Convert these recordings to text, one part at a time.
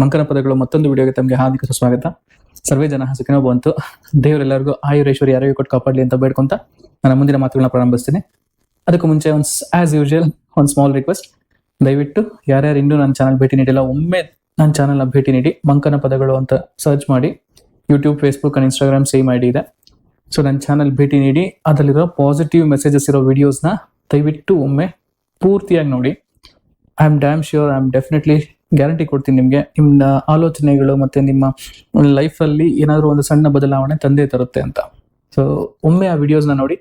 ಮಂಕನ ಪದಗಳು ಮತ್ತೊಂದು ವಿಡಿಯೋಗೆ ತಮಗೆ ಹಾರ್ದಿಕ ಸುಸ್ವಾಗತ. ಸರ್ವೇ ಜನ ಸುಖಿನೋ ಭವಂತು. ದೇವರೆಲ್ಲರಿಗೂ ಆಯುರೇಶ್ವರಿ ಆರೋಗ್ಯ ಕೊಟ್ಟು ಕಾಪಾಡಲಿ ಅಂತ ಬೇಡ್ಕೊಂತ ನನ್ನ ಮುಂದಿನ ಮಾತುಗಳನ್ನ ಪ್ರಾರಂಭಿಸ್ತೀನಿ. ಅದಕ್ಕೂ ಮುಂಚೆ ಆಸ್ ಯೂಶುವಲ್ ಒಂದು ಸ್ಮಾಲ್ ರಿಕ್ವೆಸ್ಟ್, ದಯವಿಟ್ಟು ಯಾರ್ಯಾರು ಇನ್ನೂ ನನ್ನ ಚಾನಲ್ ಭೇಟಿ ನೀಡಿಲ್ಲ, ಒಮ್ಮೆ ನನ್ನ ಚಾನಲ್ನ ಭೇಟಿ ನೀಡಿ. ಮಂಕನ ಪದಗಳು ಅಂತ ಸರ್ಚ್ ಮಾಡಿ. YouTube, Facebook and Instagram same ID ಇದೆ. ಸೊ ನನ್ನ ಚಾನಲ್ ಭೇಟಿ ನೀಡಿ ಅದರಲ್ಲಿರೋ ಪಾಸಿಟಿವ್ ಮೆಸೇಜಸ್ ಇರೋ ವಿಡಿಯೋಸ್ನ ದಯವಿಟ್ಟು ಒಮ್ಮೆ ಪೂರ್ತಿಯಾಗಿ ನೋಡಿ. I am dam sure, I am definitely guarantee ಕೊಡ್ತೀನಿ ನಿಮಗೆ, ನಿಮ್ಮ ಆಲೋಚನೆಗಳು ಮತ್ತೆ ನಿಮ್ಮ ಲೈಫಲ್ಲಿ ಏನಾದರೂ ಒಂದು ಸಣ್ಣ ಬದಲಾವಣೆ ತಂದೆ ತರುತ್ತೆ ಅಂತ. ಸೊ ಒಮ್ಮೆ ಆ ವಿಡಿಯೋಸ್ನ ನೋಡಿ,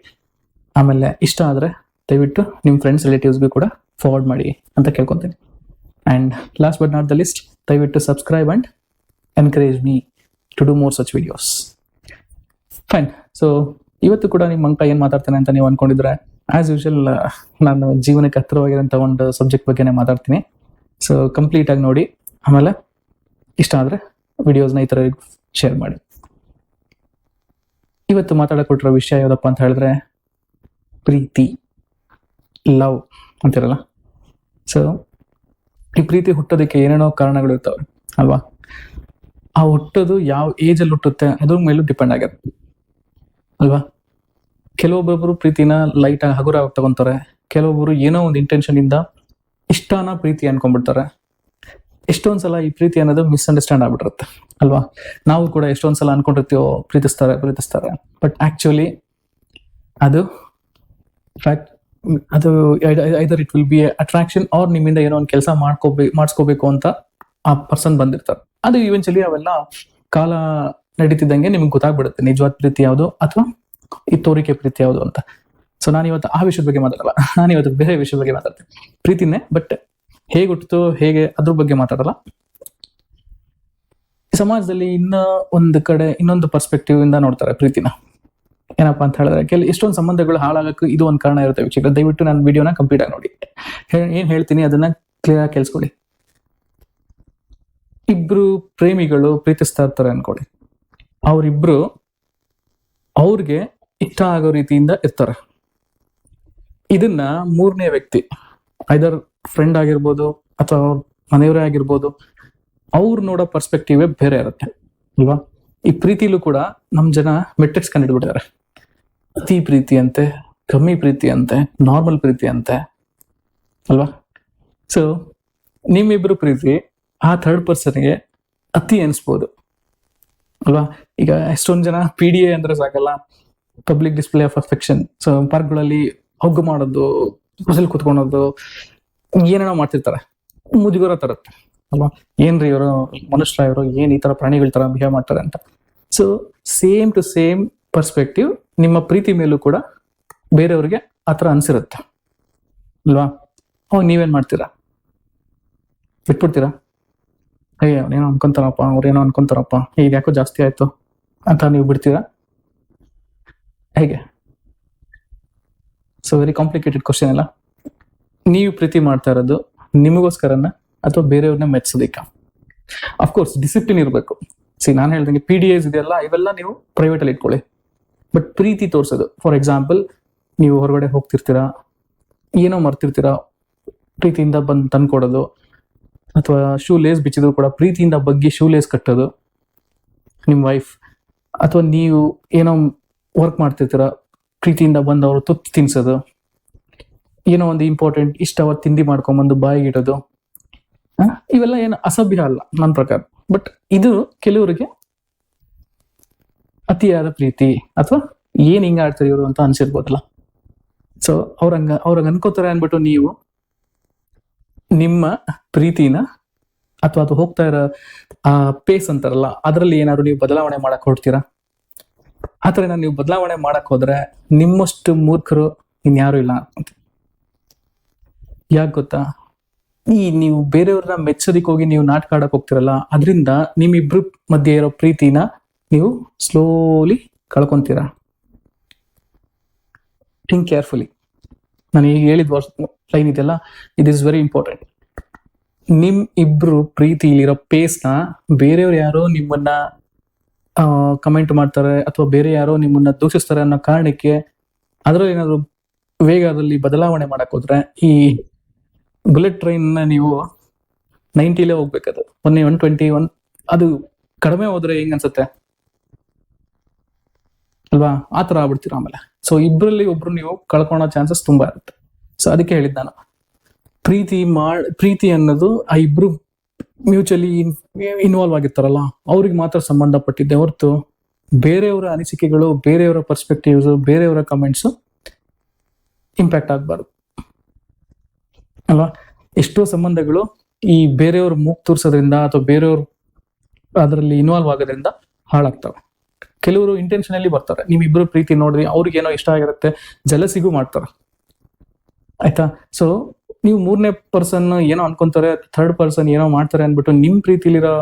ಆಮೇಲೆ ಇಷ್ಟ ಆದರೆ ದಯವಿಟ್ಟು ನಿಮ್ಮ ಫ್ರೆಂಡ್ಸ್ ರಿಲೇಟಿವ್ಸ್ಗೂ ಕೂಡ ಫಾರ್ವರ್ಡ್ ಮಾಡಿ ಅಂತ ಕೇಳ್ಕೊತೀನಿ. And last but not the list, ದಯವಿಟ್ಟು subscribe and encourage me to do more such videos. Fine. So ಇವತ್ತು ಕೂಡ ನಿಮ್ಮ ಮಂಕ ಏನು ಮಾತಾಡ್ತಾನೆ ಅಂತ ನೀವು ಅನ್ಕೊಂಡಿದ್ರೆ, ಆಸ್ ಯೂಶುವಲ್ ನಾನು ಜೀವನಕ್ಕೆ ಹತ್ತಿರವಾಗಿರೋಂಥ ಒಂದು ಸಬ್ಜೆಕ್ಟ್ ಬಗ್ಗೆನೇ ಮಾತಾಡ್ತೀನಿ. ಸೊ ಕಂಪ್ಲೀಟ್ ಆಗಿ ನೋಡಿ, ಆಮೇಲೆ ಇಷ್ಟ ಆದರೆ ವಿಡಿಯೋಸ್ನ ಈ ಥರ ಶೇರ್ ಮಾಡಿ. ಇವತ್ತು ಮಾತಾಡಕೊಟ್ಟಿರೋ ವಿಷಯ ಯಾವುದಪ್ಪ ಅಂತ ಹೇಳಿದ್ರೆ ಪ್ರೀತಿ, ಲವ್ ಅಂತಿರಲ್ಲ. ಸೊ ಈ ಪ್ರೀತಿ ಹುಟ್ಟೋದಕ್ಕೆ ಏನೇನೋ ಕಾರಣಗಳು ಇರ್ತವೆ ಅಲ್ವಾ. ಆ ಹುಟ್ಟೋದು ಯಾವ ಏಜಲ್ಲಿ ಹುಟ್ಟುತ್ತೆ ಅದ್ರ ಮೇಲೂ ಡಿಪೆಂಡ್ ಆಗಿರುತ್ತೆ ಅಲ್ವಾ. ಕೆಲವೊಬ್ಬೊಬ್ಬರು ಪ್ರೀತಿನ ಲೈಟಾಗಿ ಹಗುರವಾಗಿ ತಗೊಂತಾರೆ, ಕೆಲವೊಬ್ಬರು ಏನೋ ಒಂದು ಇಂಟೆನ್ಷನ್ ಇಂದ ಇಷ್ಟನ ಪ್ರೀತಿ ಅನ್ಕೊಂಡ್ಬಿಡ್ತಾರೆ. ಎಷ್ಟೊಂದ್ ಸಲ ಈ ಪ್ರೀತಿ ಅನ್ನೋದು ಮಿಸ್ಅಂಡರ್ಸ್ಟ್ಯಾಂಡ್ ಆಗ್ಬಿಟ್ಟಿರುತ್ತೆ ಅಲ್ವಾ. ನಾವು ಕೂಡ ಎಷ್ಟೊಂದ್ ಸಲ ಅನ್ಕೊಂಡಿರ್ತೀವೋ ಪ್ರೀತಿಸ್ತಾರೆ, ಬಟ್ ಆಕ್ಚುಲಿ ಅದು either it will be attraction or ನಿಮ್ಮಿಂದ ಏನೋ ಒಂದು ಕೆಲಸ ಮಾಡಿಸ್ಕೋಬೇಕು ಅಂತ ಆ ಪರ್ಸನ್ ಬಂದಿರ್ತಾರೆ. ಅದು ಇವೆಂಚುಲಿ ಅವೆಲ್ಲ ಕಾಲ ನಡೀತಿದ್ದಂಗೆ ನಿಮ್ಗೆ ಗೊತ್ತಾಗ್ಬಿಡುತ್ತೆ ನಿಜವಾದ ಪ್ರೀತಿ ಯಾವುದು ಅಥವಾ ಈ ತೋರಿಕೆ ಪ್ರೀತಿ ಯಾವುದು ಅಂತ. ಸೊ ನಾನು ಇವತ್ತು ಆ ವಿಷಯದ ಬಗ್ಗೆ ಮಾತಾಡಲ್ಲ, ನಾನು ಇವತ್ತು ಬೇರೆ ವಿಷಯದ ಬಗ್ಗೆ ಮಾತಾಡ್ತೀನಿ. ಪ್ರೀತಿನೇ, ಬಟ್ ಹೇಗೆ ಹುಟ್ಟಿತು ಹೇಗೆ ಅದ್ರ ಬಗ್ಗೆ ಮಾತಾಡಲ್ಲ. ಸಮಾಜದಲ್ಲಿ ಒಂದು ಕಡೆ ಇನ್ನೊಂದು ಪರ್ಸ್ಪೆಕ್ಟಿವ್ ಇಂದ ನೋಡ್ತಾರೆ ಪ್ರೀತಿನ. ಏನಪ್ಪಾ ಅಂತ ಹೇಳಿದ್ರೆ ಎಷ್ಟೊಂದು ಸಂಬಂಧಗಳು ಹಾಳಾಗಕ್ಕೆ ಇದು ಒಂದು ಕಾರಣ ಇರುತ್ತೆ. ವೀಕ್ಷಕ ದಯವಿಟ್ಟು ನಾನು ವಿಡಿಯೋನ ಕಂಪ್ಲೀಟ್ ಆಗಿ ನೋಡಿ. ಏನ್ ಹೇಳ್ತೀನಿ ಅದನ್ನ ಕ್ಲಿಯರ್ ಆಗಿ ಕೇಳಿಸ್ಕೊಳ್ಳಿ. ಇಬ್ರು ಪ್ರೇಮಿಗಳು ಪ್ರೀತಿಸ್ತಾ ಇರ್ತಾರೆ ಅನ್ಕೊಳ್ಳಿ, ಅವರಿಬ್ರು ಅವ್ರಿಗೆ ಇಷ್ಟ ಆಗೋ ರೀತಿಯಿಂದ ಇರ್ತಾರೆ. ಇದನ್ನ ಮೂರನೇ ವ್ಯಕ್ತಿ, ಐದರ್ ಫ್ರೆಂಡ್ ಆಗಿರ್ಬೋದು ಅಥವಾ ಮನೆಯವರೇ ಆಗಿರ್ಬೋದು, ಅವ್ರು ನೋಡೋ ಪರ್ಸ್ಪೆಕ್ಟಿವ್ ಬೇರೆ ಇರುತ್ತೆ ಅಲ್ವಾ. ಈ ಪ್ರೀತಿಲೂ ಕೂಡ ನಮ್ ಜನ ಮೆಟ್ರಿಕ್ಸ್ ಕಂಡಿಡ್ಬಿಟ್ಟಿದ್ದಾರೆ. ಅತಿ ಪ್ರೀತಿ ಅಂತೆ, ಕಮ್ಮಿ ಪ್ರೀತಿ ಅಂತೆ, ನಾರ್ಮಲ್ ಪ್ರೀತಿ ಅಂತೆ ಅಲ್ವಾ. ಸೊ ನಿಮ್ಮಿಬ್ರು ಪ್ರೀತಿ ಆ ಥರ್ಡ್ ಪರ್ಸನ್ಗೆ ಅತಿ ಅನ್ಸ್ಬೋದು ಅಲ್ವಾ. ಈಗ ಎಷ್ಟೊಂದ್ ಜನ PDA ಅಂದ್ರೆ ಸಾಕಲ್ಲ, public display of affection. So ಪಾರ್ಕ್ಗಳಲ್ಲಿ ಹಗ್ಗು ಮಾಡೋದು, ಬಸ್ಸಲ್ಲಿ ಕುತ್ಕೊಳೋದು, ಏನೇನೋ ಮಾಡ್ತಿರ್ತಾರೆ. ಮುಜುಗರ ತರುತ್ತೆ ಅಲ್ವಾ. ಏನ್ರಿ ಇವರು ಮನುಷ್ಯರ, ಇವರು ಏನ್ ಈ ತರ ಪ್ರಾಣಿಗಳ ತರ ಬಿಹೇವ್ ಮಾಡ್ತಾರೆ ಅಂತ. So same to same perspective ನಿಮ್ಮ ಪ್ರೀತಿ ಮೇಲೂ ಕೂಡ ಬೇರೆಯವ್ರಿಗೆ ಆತರ ಅನ್ಸಿರುತ್ತೆ ಅಲ್ವಾ. ಅವಾಗ ನೀವೇನ್ ಮಾಡ್ತೀರಾ? ಬಿಟ್ಬಿಡ್ತೀರಾ? ಅಯ್ಯ ಅವ್ನೇನೋ ಅನ್ಕೊಂತಾರಪ್ಪ, ಅವ್ರೇನೋ ಅನ್ಕೊಂತಾರಪ್ಪ, ಈಗ ಯಾಕೋ ಜಾಸ್ತಿ ಆಯ್ತು ಅಂತ ನೀವು ಬಿಡ್ತೀರಾ? ಹೇಗೆ? ಸೊ ವೆರಿ ಕಾಂಪ್ಲಿಕೇಟೆಡ್ ಕ್ವಶನ್ ಅಲ್ಲ. ನೀವು ಪ್ರೀತಿ ಮಾಡ್ತಾ ಇರೋದು ನಿಮಗೋಸ್ಕರನ ಅಥವಾ ಬೇರೆಯವ್ರನ್ನ ಮೆಚ್ಚೋದಿಕ್ಕ? ಅಫ್ಕೋರ್ಸ್ ಡಿಸಿಪ್ಲಿನ್ ಇರಬೇಕು. ನಾನು ಹೇಳ್ದಂಗೆ PDAs ಇದೆಯಲ್ಲ, ಇವೆಲ್ಲ ನೀವು ಪ್ರೈವೇಟ್ ಅಲ್ಲಿ ಇಟ್ಕೊಳ್ಳಿ. ಬಟ್ ಪ್ರೀತಿ ತೋರ್ಸೋದು, ಫಾರ್ ಎಕ್ಸಾಂಪಲ್ ನೀವು ಹೊರಗಡೆ ಹೋಗ್ತಿರ್ತೀರಾ, ಏನೋ ಮರ್ತಿರ್ತೀರಾ, ಪ್ರೀತಿಯಿಂದ ಬಂದು ತಂದ್ಕೊಡೋದು, ಅಥವಾ ಶೂ ಲೇಸ್ ಬಿಚ್ಚಿದ್ರು ಕೂಡ ಪ್ರೀತಿಯಿಂದ ಬಗ್ಗೆ ಶೂ ಲೇಸ್ ಕಟ್ಟೋದು ನಿಮ್ ವೈಫ್, ಅಥವಾ ನೀವು ಏನೋ ವರ್ಕ್ ಮಾಡ್ತಿರ್ತೀರಾ, ಪ್ರೀತಿಯಿಂದ ಬಂದು ಅವರು ತುತ್ತು ತಿನ್ಸೋದು, ಏನೋ ಒಂದು ಇಂಪಾರ್ಟೆಂಟ್ ಇಷ್ಟವಾದ ತಿಂಡಿ ಮಾಡ್ಕೊಂಡ್ಬಂದು ಬಾಯಿಗೆ ಇಡೋದು, ಇವೆಲ್ಲ ಏನು ಅಸಭ್ಯ ಅಲ್ಲ ನನ್ನ ಪ್ರಕಾರ. ಬಟ್ ಇದು ಕೆಲವರಿಗೆ ಅತಿಯಾದ ಪ್ರೀತಿ, ಅಥವಾ ಏನ್ ಹಿಂಗ ಆಡ್ತಾರೆ ಇವರು ಅಂತ ಅನ್ಸಿರ್ಬೋದಲ್ಲ. ಸೊ ಅವ್ರಂಗ ಅನ್ಕೋತಾರೆ ಅನ್ಬಿಟ್ಟು ನೀವು ನಿಮ್ಮ ಪ್ರೀತಿನ ಅಥವಾ ಅದು ಹೋಗ್ತಾ ಇರೋ ಆ ಪೇಸ್ ಅಂತಾರಲ್ಲ, ಅದರಲ್ಲಿ ಏನಾದ್ರು ನೀವು ಬದಲಾವಣೆ ಮಾಡಕ್ ಹೊಡ್ತೀರಾ? ಆತರ ನೀವು ಬದಲಾವಣೆ ಮಾಡಕ್ ಹೋದ್ರೆ ನಿಮ್ಮಷ್ಟು ಮೂರ್ಖರು ಇನ್ಯಾರು ಇಲ್ಲ ಅಂತ. ಯಾಕೆ ಗೊತ್ತಾ? ಈ ನೀವು ಬೇರೆಯವ್ರನ್ನ ಮೆಚ್ಚೋದಿಕ್ ಹೋಗಿ ನೀವು ನಾಟಕ ಆಡಕ್ ಹೋಗ್ತಿರಲ್ಲ, ಅದರಿಂದ ನಿಮ್ಮಿಬ್ರು ಮಧ್ಯೆ ಇರೋ ಪ್ರೀತಿನ ನೀವು ಸ್ಲೋಲಿ ಕಳ್ಕೊಂತೀರಾ. Think carefully. ನಾನು ಈಗ ಹೇಳಿದ ಲೈನ್ ಇದೆಯಲ್ಲ, ಇಟ್ ಈಸ್ ವೆರಿ ಇಂಪಾರ್ಟೆಂಟ್. ನಿಮ್ ಇಬ್ರು ಪ್ರೀತಿಲಿರೋ ಪೇಸ್ನ ಬೇರೆಯವ್ರು ಯಾರೋ ನಿಮ್ಮನ್ನ ಕಮೆಂಟ್ ಮಾಡ್ತಾರೆ ಅಥವಾ ಬೇರೆ ಯಾರೋ ನಿಮ್ಮನ್ನ ದೂಷಿಸ್ತಾರೆ ಅನ್ನೋ ಕಾರಣಕ್ಕೆ ಅದರಲ್ಲಿ ಏನಾದ್ರು ವೇಗದಲ್ಲಿ ಬದಲಾವಣೆ ಮಾಡಕ್ ಹೋದ್ರೆ ಈ ಬುಲೆಟ್ ಟ್ರೈನ್ ನೀವು 90ಲೇ ಹೋಗ್ಬೇಕದು. 121 ಅದು ಕಡಿಮೆ ಹೋದ್ರೆ ಹೆಂಗ್ ಅನ್ಸುತ್ತೆ ಅಲ್ವಾ? ಆ ತರ ಆಗ್ಬಿಡ್ತೀರ ಆಮೇಲೆ. ಸೊ ಇಬ್ರಲ್ಲಿ ಒಬ್ರು ನೀವು ಕಳ್ಕೊಳೋ ಚಾನ್ಸಸ್ ತುಂಬಾ ಇರುತ್ತೆ. ಸೊ ಅದಕ್ಕೆ ಹೇಳಿದ್ ನಾನು, ಪ್ರೀತಿ ಅನ್ನೋದು ಆ ಇಬ್ರು ಮ್ಯೂಚುವಲಿ ಇನ್ವಾಲ್ವ್ ಆಗಿರ್ತಾರಲ್ಲ ಅವ್ರಿಗೆ ಮಾತ್ರ ಸಂಬಂಧಪಟ್ಟಿದ್ದೆ ಹೊರತು ಬೇರೆಯವರ ಅನಿಸಿಕೆಗಳು, ಬೇರೆಯವರ ಪರ್ಸ್ಪೆಕ್ಟಿವ್ಸ್, ಬೇರೆಯವರ ಕಮೆಂಟ್ಸ್ ಇಂಪ್ಯಾಕ್ಟ್ ಆಗಬಾರ್ದು ಅಲ್ವಾ? ಎಷ್ಟೋ ಸಂಬಂಧಗಳು ಈ ಬೇರೆಯವ್ರ ಮೂಗ್ ತೋರ್ಸೋದ್ರಿಂದ ಅಥವಾ ಬೇರೆಯವ್ರು ಅದರಲ್ಲಿ ಇನ್ವಾಲ್ವ್ ಆಗೋದ್ರಿಂದ ಹಾಳಾಗ್ತವೆ. ಕೆಲವರು ಇಂಟೆನ್ಷನಲ್ಲಿ ಬರ್ತಾರೆ, ನೀವಿಬ್ರು ಪ್ರೀತಿ ನೋಡ್ರಿ, ಅವ್ರಿಗೇನೋ ಇಷ್ಟ ಆಗಿರುತ್ತೆ, ಜಲಸಿಗೂ ಮಾಡ್ತಾರೆ ಆಯ್ತಾ? ಸೊ ನೀವು ಮೂರನೇ ಪರ್ಸನ್ ಏನೋ ಅನ್ಕೊಂತಾರೆ, ಥರ್ಡ್ ಪರ್ಸನ್ ಏನೋ ಮಾಡ್ತಾರೆ ಅನ್ಬಿಟ್ಟು ನಿಮ್ ಪ್ರೀತಿಲಿರೋ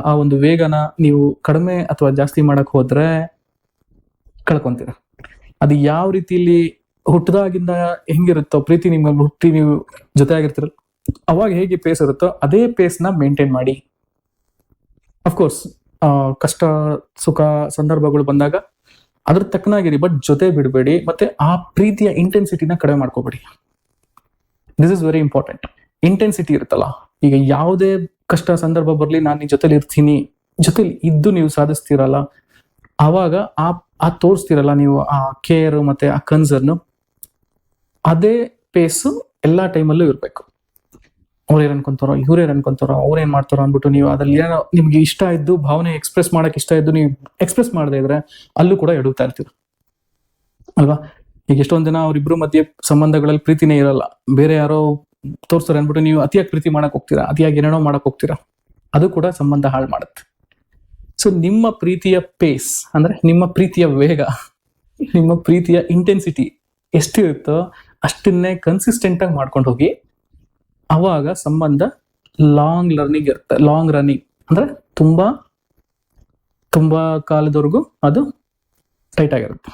ಆ ಒಂದು ವೇಗನ ನೀವು ಕಡಿಮೆ ಅಥವಾ ಜಾಸ್ತಿ ಮಾಡಕ್ ಹೋದ್ರೆ ಕಳ್ಕೊಂತೀರ. ಅದು ಯಾವ ರೀತಿಲಿ ಹುಟ್ಟದಾಗಿಂದ ಹೆಂಗಿರುತ್ತೋ ಪ್ರೀತಿ, ನಿಮ್ಗೆ ಹುಟ್ಟಿ ನೀವು ಜೊತೆ ಆಗಿರ್ತೀರಲ್ಲ ಅವಾಗ ಹೇಗೆ ಪೇಸ್ ಇರುತ್ತೋ ಅದೇ ಪೇಸ್ನ ಮೇಂಟೈನ್ ಮಾಡಿ. ಅಫ್ಕೋರ್ಸ್ ಕಷ್ಟ ಸುಖ ಸಂದರ್ಭಗಳು ಬಂದಾಗ ಅದ್ರ ತಕ್ಕನಾಗಿರಿ, ಬಟ್ ಜೊತೆ ಬಿಡಬೇಡಿ. ಮತ್ತೆ ಆ ಪ್ರೀತಿಯ ಇಂಟೆನ್ಸಿಟಿನ ಕಡಿಮೆ ಮಾಡ್ಕೋಬೇಡಿ. This is very important. Intensity ಇರುತ್ತಲ್ಲ, ಈಗ ಯಾವುದೇ ಕಷ್ಟ ಸಂದರ್ಭ ಬರ್ಲಿ ನಾನು ನಿನ್ ಜೊತೆಲಿ ಇರ್ತೀನಿ, ಜೊತೆಲಿ ಇದ್ದು ನೀವು ಸಾಧಿಸ್ತೀರಲ್ಲ, ಆವಾಗ ಆ ತೋರಿಸ್ತೀರಲ್ಲ ನೀವು ಆ ಕೇರ್ ಮತ್ತೆ ಆ ಕನ್ಸರ್ನ್, ಅದೇ ಪೇಸು ಎಲ್ಲಾ ಟೈಮಲ್ಲೂ ಇರ್ಬೇಕು. ಅವ್ರೇನ್ ಅನ್ಕೊಂತಾರೋ, ಇವ್ರೇನ್ ಅನ್ಕೊಂತಾರೋ, ಅವ್ರೇನ್ ಮಾಡ್ತಾರೋ ಅಂದ್ಬಿಟ್ಟು ನೀವು ಅದ್ರಲ್ಲಿ ಏನೋ ನಿಮ್ಗೆ ಇಷ್ಟ ಇದ್ದು ಭಾವನೆ ಎಕ್ಸ್ಪ್ರೆಸ್ ಮಾಡಕ್ ಇಷ್ಟ ಇದ್ದು ನೀವು ಎಕ್ಸ್ಪ್ರೆಸ್ ಮಾಡದೇ ಇದ್ರೆ ಅಲ್ಲೂ ಕೂಡ ಎಡುತ್ತಾ ಇರ್ತೀರ ಅಲ್ವಾ? ಈಗ ಎಷ್ಟೊಂದ್ ಜನ ಅವ್ರಿಬ್ರು ಮಧ್ಯೆ ಸಂಬಂಧಗಳಲ್ಲಿ ಪ್ರೀತಿನೇ ಇರಲ್ಲ, ಬೇರೆ ಯಾರೋ ತೋರ್ಸ್ತಾರೆ ಅನ್ಬಿಟ್ಟು ನೀವು ಅತಿಯಾಗಿ ಪ್ರೀತಿ ಮಾಡಕ್ ಹೋಗ್ತೀರಾ, ಅತಿಯಾಗಿ ಏನೇನೋ ಮಾಡಕ್ ಹೋಗ್ತೀರಾ, ಅದು ಕೂಡ ಸಂಬಂಧ ಹಾಳು ಮಾಡುತ್ತೆ. ಸೊ ನಿಮ್ಮ ಪ್ರೀತಿಯ ಪೇಸ್ ಅಂದ್ರೆ ನಿಮ್ಮ ಪ್ರೀತಿಯ ವೇಗ, ನಿಮ್ಮ ಪ್ರೀತಿಯ ಇಂಟೆನ್ಸಿಟಿ ಎಷ್ಟಿರುತ್ತೋ ಅಷ್ಟನ್ನೇ ಕನ್ಸಿಸ್ಟೆಂಟ್ ಆಗಿ ಮಾಡ್ಕೊಂಡು ಹೋಗಿ. ಅವಾಗ ಸಂಬಂಧ ಲಾಂಗ್ ರನ್ನಿಂಗ್ ಅಂದ್ರೆ ತುಂಬಾ ತುಂಬಾ ಕಾಲದವರೆಗೂ ಅದು ಟೈಟ್ ಆಗಿರುತ್ತೆ.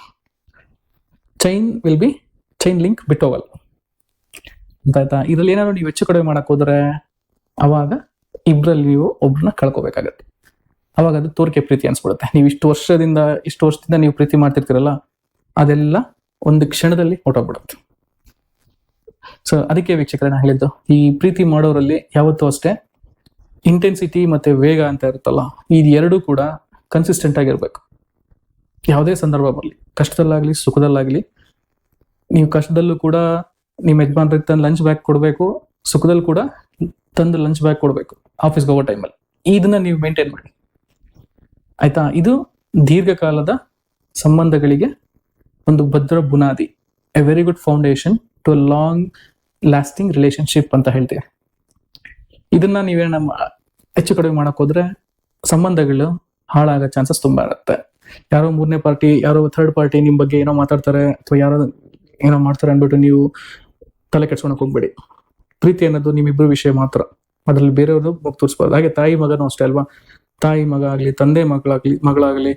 ಚೈನ್ ಲಿಂಕ್ ಬಿಟ್ಟೋಗಲ್ಲ ಆಯ್ತಾ? ಇದ್ರಲ್ಲಿ ಏನಾದ್ರು ನೀವು ಹೆಚ್ಚು ಕಡಿಮೆ ಮಾಡಕ್ ಹೋದ್ರೆ ಅವಾಗ ಇಬ್ರಲ್ಲಿ ನೀವು ಒಬ್ರನ್ನ ಕಳ್ಕೊಬೇಕಾಗತ್ತೆ. ಅವಾಗ ಅದು ತೋರಿಕೆ ಪ್ರೀತಿ ಅನ್ಸ್ಬಿಡುತ್ತೆ. ನೀವು ಇಷ್ಟು ವರ್ಷದಿಂದ ನೀವು ಪ್ರೀತಿ ಮಾಡ್ತಿರ್ತೀರಲ್ಲ, ಅದೆಲ್ಲ ಒಂದು ಕ್ಷಣದಲ್ಲಿ ಹೊರಟೋಗ್ಬಿಡುತ್ತೆ. ಸೊ ಅದಕ್ಕೆ ವೀಕ್ಷಕರೇ ನಾನು ಹೇಳಿದ್ದು, ಈ ಪ್ರೀತಿ ಮಾಡೋರಲ್ಲಿ ಯಾವತ್ತೂ ಅಷ್ಟೇ ಇಂಟೆನ್ಸಿಟಿ ಮತ್ತೆ ವೇಗ ಅಂತ ಇರುತ್ತಲ್ಲ, ಈ ಎರಡೂ ಕೂಡ ಕನ್ಸಿಸ್ಟೆಂಟ್ ಆಗಿರ್ಬೇಕು. ಯಾವುದೇ ಸಂದರ್ಭ ಬರಲಿ, ಕಷ್ಟದಲ್ಲಾಗ್ಲಿ ಸುಖದಲ್ಲಾಗ್ಲಿ, ನೀವು ಕಷ್ಟದಲ್ಲೂ ಕೂಡ ನಿಮ್ಮ ಯಜಮಾನ್ರಿಗೆ ತಂದು ಲಂಚ್ ಬ್ಯಾಗ್ ಕೊಡಬೇಕು, ಸುಖದಲ್ಲಿ ಕೂಡ ತಂದು ಲಂಚ್ ಬ್ಯಾಗ್ ಕೊಡಬೇಕು ಆಫೀಸ್ಗೆ ಹೋಗೋ ಟೈಮಲ್ಲಿ. ಇದನ್ನ ನೀವು ಮೇಂಟೈನ್ ಮಾಡಿ ಆಯ್ತಾ? ಇದು ದೀರ್ಘಕಾಲದ ಸಂಬಂಧಗಳಿಗೆ ಒಂದು ಭದ್ರ ಬುನಾದಿ, a very good foundation to long lasting relationship ಅಂತ ಹೇಳ್ತೀವಿ. ಇದನ್ನ ನೀವೇ ಹೆಚ್ಚು ಕಡಿಮೆ ಮಾಡಕ್ ಹೋದ್ರೆ ಸಂಬಂಧಗಳು ಹಾಳಾಗೋ ಚಾನ್ಸಸ್ ತುಂಬಾ ಇರುತ್ತೆ. ಯಾರೋ ಮೂರನೇ ಪಾರ್ಟಿ, ಯಾರೋ ಥರ್ಡ್ ಪಾರ್ಟಿ ನಿಮ್ ಬಗ್ಗೆ ಏನೋ ಮಾತಾಡ್ತಾರೆ ಅಥವಾ ಯಾರೋ ಏನೋ ಮಾಡ್ತಾರೆ ಅನ್ಬಿಟ್ಟು ನೀವು ತಲೆ ಕೆಡ್ಸ್ಕೊಳಕ್ ಹೋಗ್ಬೇಡಿ. ಪ್ರೀತಿ ಅನ್ನೋದು ನಿಮ್ಮಿಬ್ರು ವಿಷಯ ಮಾತ್ರ, ಅದ್ರಲ್ಲಿ ಬೇರೆಯವ್ರದ್ದು ಮುಗ್ ತೋರಿಸ್ಬಾರ್ದು. ಹಾಗೆ ತಾಯಿ ಮಗನೂ ಅಷ್ಟೇ ಅಲ್ವಾ? ತಾಯಿ ಮಗ ಆಗ್ಲಿ, ತಂದೆ ಮಗಳಾಗ್ಲಿ,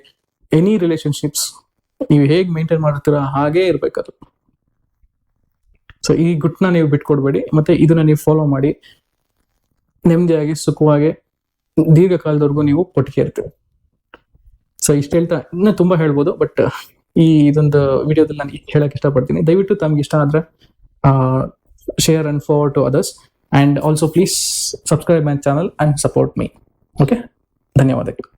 ಎನಿ ರಿಲೇಶನ್ಶಿಪ್ಸ್ ನೀವು ಹೇಗ್ ಮೇಂಟೈನ್ ಮಾಡ್ತೀರಾ ಹಾಗೇ ಇರ್ಬೇಕದು. ಸೊ ಈ ಗುಟ್ನ ನೀವು ಬಿಟ್ಕೊಡ್ಬೇಡಿ, ಮತ್ತೆ ಇದನ್ನ ನೀವು ಫಾಲೋ ಮಾಡಿ ನೆಮ್ಮದಿಯಾಗಿ ಸುಖವಾಗಿ ದೀರ್ಘಕಾಲದವರೆಗೂ ನೀವು ಒಟ್ಟಿಗೆ ಇರ್ತೀವಿ. ಸೊ ಇಷ್ಟ ಹೇಳ್ತಾ ಇನ್ನೂ ತುಂಬಾ ಹೇಳ್ಬೋದು, ಬಟ್ ಇದೊಂದು ವಿಡಿಯೋದಲ್ಲಿ ನಾನು ಹೇಳಕ್ ಇಷ್ಟಪಡ್ತೀನಿ. ದಯವಿಟ್ಟು ತಮ್ಗೆ ಇಷ್ಟ ಆದ್ರೆ share and forward to others, and also please subscribe my channel and support me. Okay, ಧನ್ಯವಾದಗಳು.